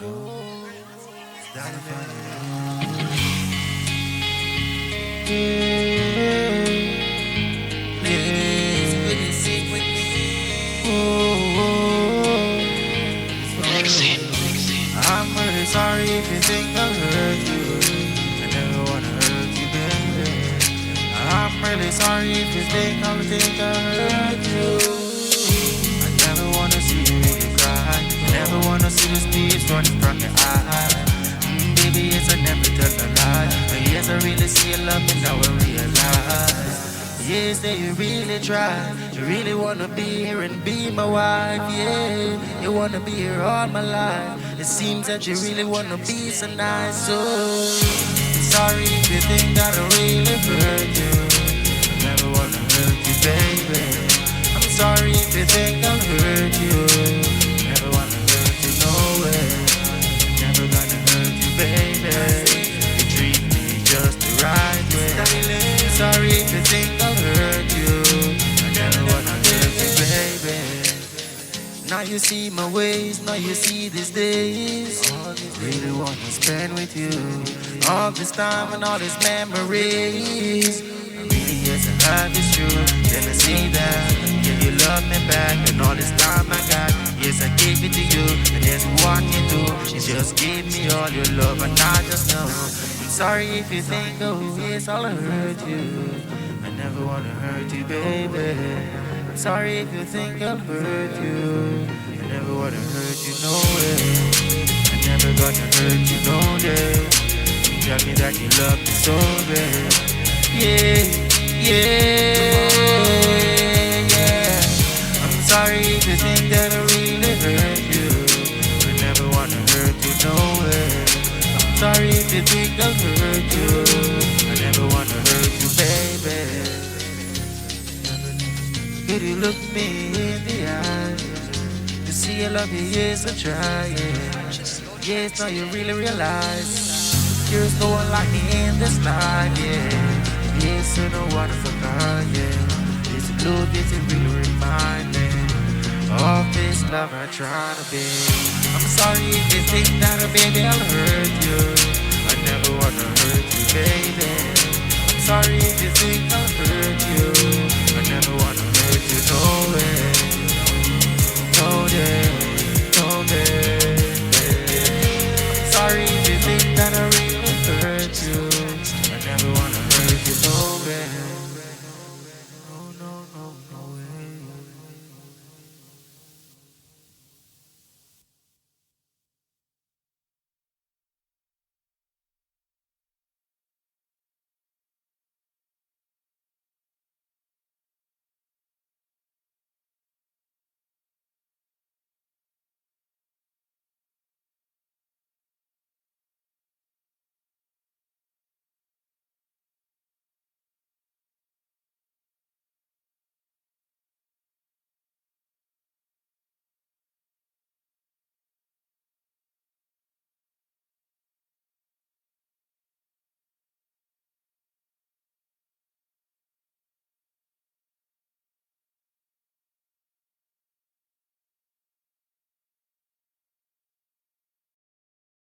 I'm really sorry if you think I hurt you. I never wanna hurt you, baby. I'm really sorry if you think I hurt you. I never wanna see you really cry. I never wanna see the tears running from your eye. Baby, yes, I never tell a lie. But yes, I really see your love and now I realize. Yes, that you really try. You really wanna be here and be my wife, yeah. You wanna be here all my life. It seems that you really wanna be so nice, so I'm sorry if you think that I really hurt you. I never wanna hurt you, baby. I'm sorry if you think I'll hurt you. Never wanna hurt you, no way. Never gonna hurt you, baby. You treat me just the right way. Sorry if you think I'll hurt you. I never wanna hurt you, baby. Now you see my ways, now you see these days. Really wanna spend with you all this time and all these memories. I really yes I have is true. Then I see that if you love me back and all this time I got, yes I gave it to you. And there's what you do, you just give me all your love and I just know. I'm sorry if you think oh yes I'll hurt you. I never wanna hurt you, baby. I'm sorry if you think I'll hurt you. I never wanna hurt you, no way. I never gonna hurt you, no day. Tell me that you love me so bad. Yeah, yeah. I'm sorry if you think that I really hurt you. I never wanna hurt you, no way. I'm sorry if you think I'll hurt you. I never wanna hurt you, baby. Could you look me in the eye? To see I love you, yes I try, yeah. Yes, now you really realize there's no one like me in this life, yeah. Yes, you know what I forgot, yeah. This blue, this is really remind me of this love I try to be. I'm sorry if you think that baby I'll hurt you. I never wanna hurt you, baby. I'm sorry if you think I'll hurt you. I never wanna hurt you, no way.